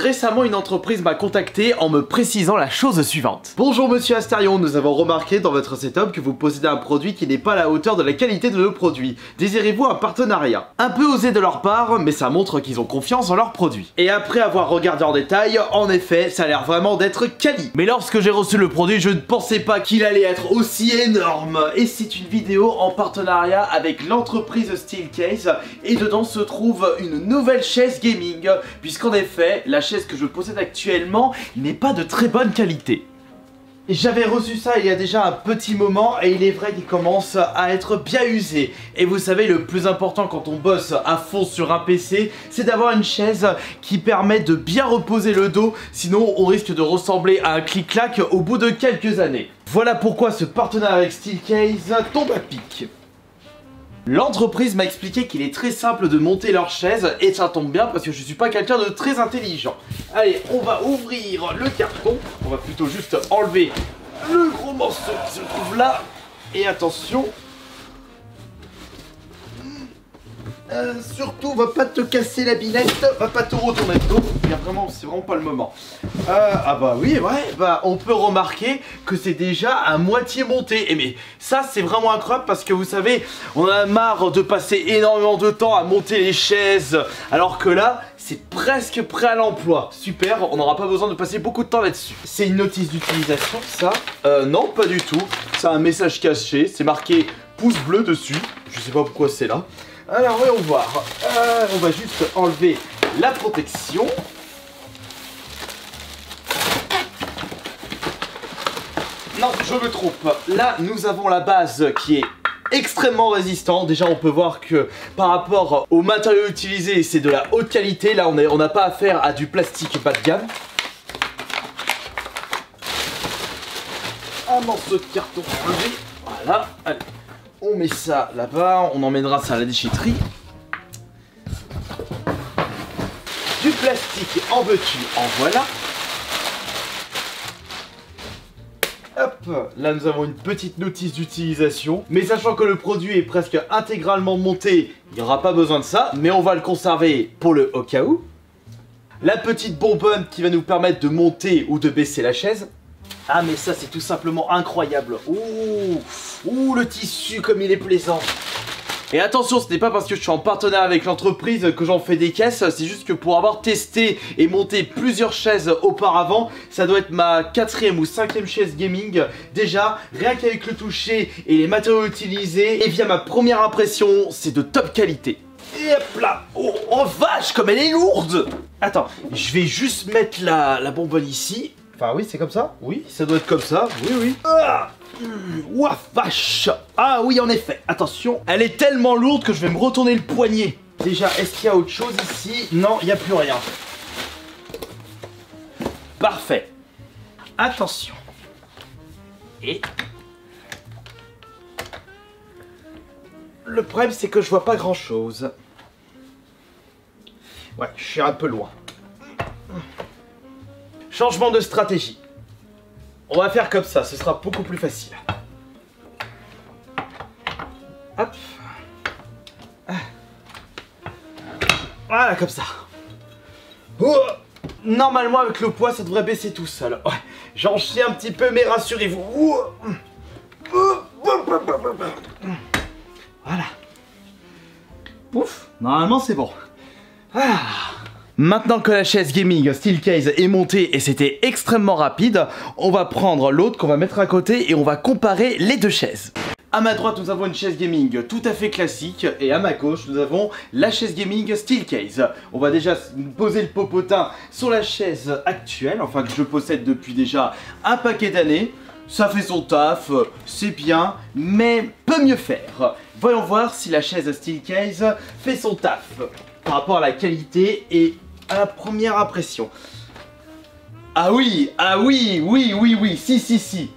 Récemment, une entreprise m'a contacté en me précisant la chose suivante. Bonjour monsieur Astarion, nous avons remarqué dans votre setup que vous possédez un produit qui n'est pas à la hauteur de la qualité de nos produits. Désirez-vous un partenariat? Un peu osé de leur part, mais ça montre qu'ils ont confiance en leurs produits. Et après avoir regardé en détail, en effet, ça a l'air vraiment d'être quali. Mais lorsque j'ai reçu le produit, je ne pensais pas qu'il allait être aussi énorme. Et c'est une vidéo en partenariat avec l'entreprise Steelcase, et dedans se trouve une nouvelle chaise gaming, puisqu'en effet, la chaise que je possède actuellement n'est pas de très bonne qualité. J'avais reçu ça il y a déjà un petit moment et il est vrai qu'il commence à être bien usé. Et vous savez, le plus important quand on bosse à fond sur un PC, c'est d'avoir une chaise qui permet de bien reposer le dos, sinon on risque de ressembler à un clic-clac au bout de quelques années. Voilà pourquoi ce partenariat avec Steelcase tombe à pic. L'entreprise m'a expliqué qu'il est très simple de monter leur chaise et ça tombe bien parce que je suis pas quelqu'un de très intelligent. Allez, on va ouvrir le carton, on va plutôt juste enlever le gros morceau qui se trouve là. Et attention, surtout va pas te casser la binette, va pas te retourner le dos, c'est vraiment pas le moment. Ah bah oui, ouais, bah on peut remarquer que c'est déjà à moitié monté. Et mais ça c'est vraiment incroyable parce que vous savez, on a marre de passer énormément de temps à monter les chaises, alors que là, c'est presque prêt à l'emploi. Super, on n'aura pas besoin de passer beaucoup de temps là-dessus. C'est une notice d'utilisation, ça? Non, pas du tout. C'est un message caché, c'est marqué pouce bleu dessus. Je sais pas pourquoi c'est là. Alors voyons voir, on va juste enlever la protection. Non, je me trompe. Là, nous avons la base qui est extrêmement résistant. Déjà, on peut voir que par rapport aux matériaux utilisés, c'est de la haute qualité. Là, on n'a pas affaire à du plastique bas de gamme. Un morceau de carton enlevé. Voilà, allez. On met ça là-bas, on emmènera ça à la déchetterie. Du plastique en veux-tu, en voilà. Hop, là nous avons une petite notice d'utilisation. Mais sachant que le produit est presque intégralement monté, il n'y aura pas besoin de ça. Mais on va le conserver pour le au cas où. La petite bonbonne qui va nous permettre de monter ou de baisser la chaise. Ah mais ça c'est tout simplement incroyable. Ouh, le tissu comme il est plaisant. Et attention, ce n'est pas parce que je suis en partenariat avec l'entreprise que j'en fais des caisses. C'est juste que pour avoir testé et monté plusieurs chaises auparavant, ça doit être ma 4e ou 5e chaise gaming. Déjà, rien qu'avec le toucher et les matériaux utilisés, et via ma première impression, c'est de top qualité. Et hop là, oh vache comme elle est lourde. Attends, je vais juste mettre la bonbonne ici. Enfin oui, c'est comme ça. Oui, ça doit être comme ça. Oui, oui. Ouah, vache. Ah oui, en effet. Attention, elle est tellement lourde que je vais me retourner le poignet. Déjà, est-ce qu'il y a autre chose ici? Non, il n'y a plus rien. Parfait. Attention. Et... le problème, c'est que je vois pas grand-chose. Ouais, je suis un peu loin. Changement de stratégie. On va faire comme ça, ce sera beaucoup plus facile. Hop. Voilà, comme ça. Oh, normalement, avec le poids, ça devrait baisser tout seul. Ouais, j'en chie un petit peu, mais rassurez-vous. Voilà. Ouf, normalement, c'est bon. Ah. Maintenant que la chaise gaming Steelcase est montée et c'était extrêmement rapide, on va prendre l'autre qu'on va mettre à côté et on va comparer les deux chaises. À ma droite, nous avons une chaise gaming tout à fait classique et à ma gauche, nous avons la chaise gaming Steelcase. On va déjà poser le popotin sur la chaise actuelle, enfin que je possède depuis déjà un paquet d'années. Ça fait son taf, c'est bien, mais peut mieux faire. Voyons voir si la chaise Steelcase fait son taf par rapport à la qualité et à la première impression. Ah oui, oui, si.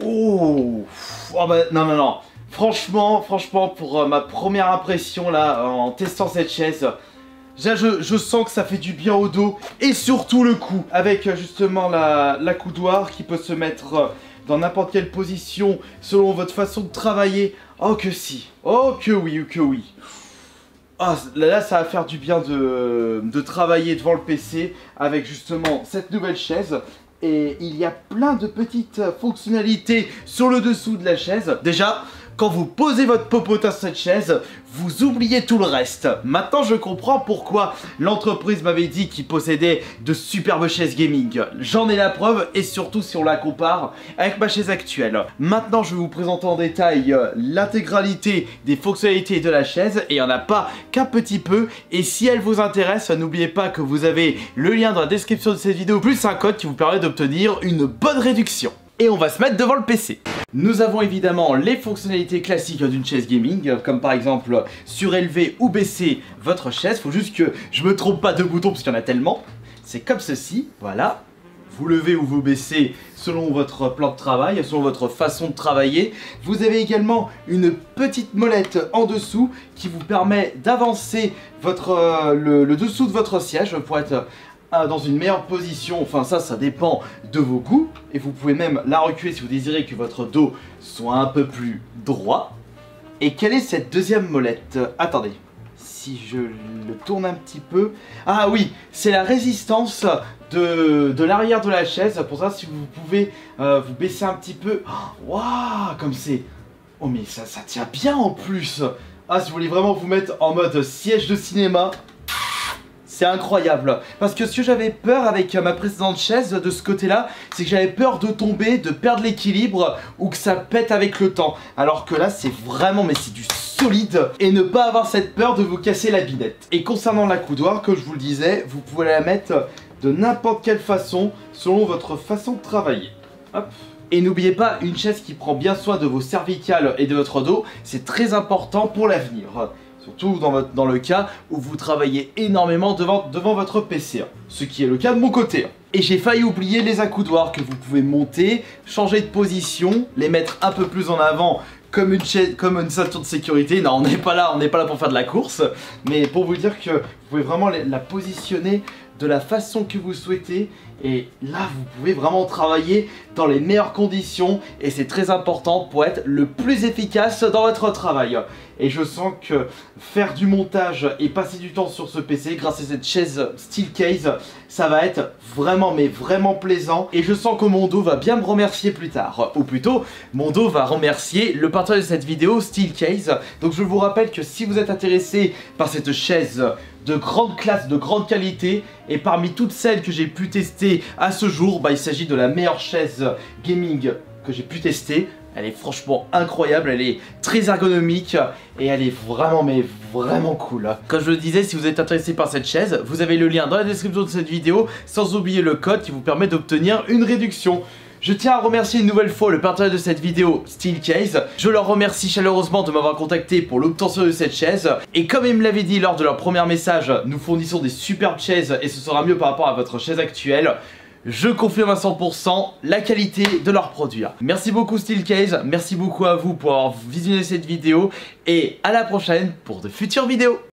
Oh bah non. Franchement, pour ma première impression là, en testant cette chaise, je sens que ça fait du bien au dos et surtout le cou. Avec justement la coudoir qui peut se mettre dans n'importe quelle position selon votre façon de travailler. Oh que si, oh que oui. Ah, là, ça va faire du bien de travailler devant le PC avec justement cette nouvelle chaise. Et il y a plein de petites fonctionnalités sur le dessous de la chaise. Déjà, quand vous posez votre popotin sur cette chaise, vous oubliez tout le reste. Maintenant, je comprends pourquoi l'entreprise m'avait dit qu'il possédait de superbes chaises gaming. J'en ai la preuve, et surtout si on la compare avec ma chaise actuelle. Maintenant, je vais vous présenter en détail l'intégralité des fonctionnalités de la chaise, et il n'y en a pas qu'un petit peu. Et si elle vous intéresse, n'oubliez pas que vous avez le lien dans la description de cette vidéo, plus un code qui vous permet d'obtenir une bonne réduction. Et on va se mettre devant le PC. Nous avons évidemment les fonctionnalités classiques d'une chaise gaming, comme par exemple surélever ou baisser votre chaise. Faut juste que je me trompe pas de boutons parce qu'il y en a tellement. C'est comme ceci, voilà. Vous levez ou vous baissez selon votre plan de travail, selon votre façon de travailler. Vous avez également une petite molette en dessous qui vous permet d'avancer le dessous de votre siège pour être dans une meilleure position. Enfin ça dépend de vos goûts, et vous pouvez même la reculer si vous désirez que votre dos soit un peu plus droit. Et quelle est cette deuxième molette? Attendez, si je le tourne un petit peu... Ah oui, c'est la résistance de l'arrière de la chaise. Pour ça, si vous pouvez vous baisser un petit peu... Waouh, comme c'est... Oh mais ça tient bien en plus. Ah, si vous voulez vraiment vous mettre en mode siège de cinéma... C'est incroyable, parce que ce que j'avais peur avec ma précédente chaise de ce côté-là, c'est que j'avais peur de tomber, de perdre l'équilibre ou que ça pète avec le temps. Alors que là, c'est vraiment, mais c'est du solide, et ne pas avoir cette peur de vous casser la binette. Et concernant la coudoir, comme je vous le disais, vous pouvez la mettre de n'importe quelle façon, selon votre façon de travailler. Hop. Et n'oubliez pas, une chaise qui prend bien soin de vos cervicales et de votre dos, c'est très important pour l'avenir. Surtout dans le cas où vous travaillez énormément devant votre PC, ce qui est le cas de mon côté. Et j'ai failli oublier les accoudoirs que vous pouvez monter, changer de position, les mettre un peu plus en avant comme une ceinture de sécurité. Non, on n'est pas là pour faire de la course, mais pour vous dire que vous pouvez vraiment la positionner de la façon que vous souhaitez, et là vous pouvez vraiment travailler dans les meilleures conditions, et c'est très important pour être le plus efficace dans votre travail. Et je sens que faire du montage et passer du temps sur ce PC grâce à cette chaise Steelcase, ça va être vraiment, mais vraiment plaisant, et je sens que mon dos va bien me remercier plus tard, ou plutôt mon dos va remercier le partenaire de cette vidéo, Steelcase. Donc je vous rappelle que si vous êtes intéressé par cette chaise de grande classe, de grande qualité, et parmi toutes celles que j'ai pu tester à ce jour, il s'agit de la meilleure chaise gaming que j'ai pu tester. Elle est franchement incroyable, elle est très ergonomique, et elle est vraiment, mais vraiment cool. Comme je le disais, si vous êtes intéressé par cette chaise, vous avez le lien dans la description de cette vidéo, sans oublier le code qui vous permet d'obtenir une réduction. Je tiens à remercier une nouvelle fois le partenaire de cette vidéo, Steelcase. Je leur remercie chaleureusement de m'avoir contacté pour l'obtention de cette chaise. Et comme ils me l'avaient dit lors de leur premier message, nous fournissons des superbes chaises et ce sera mieux par rapport à votre chaise actuelle. Je confirme à 100% la qualité de leurs produits. Merci beaucoup Steelcase, merci beaucoup à vous pour avoir visionné cette vidéo, et à la prochaine pour de futures vidéos.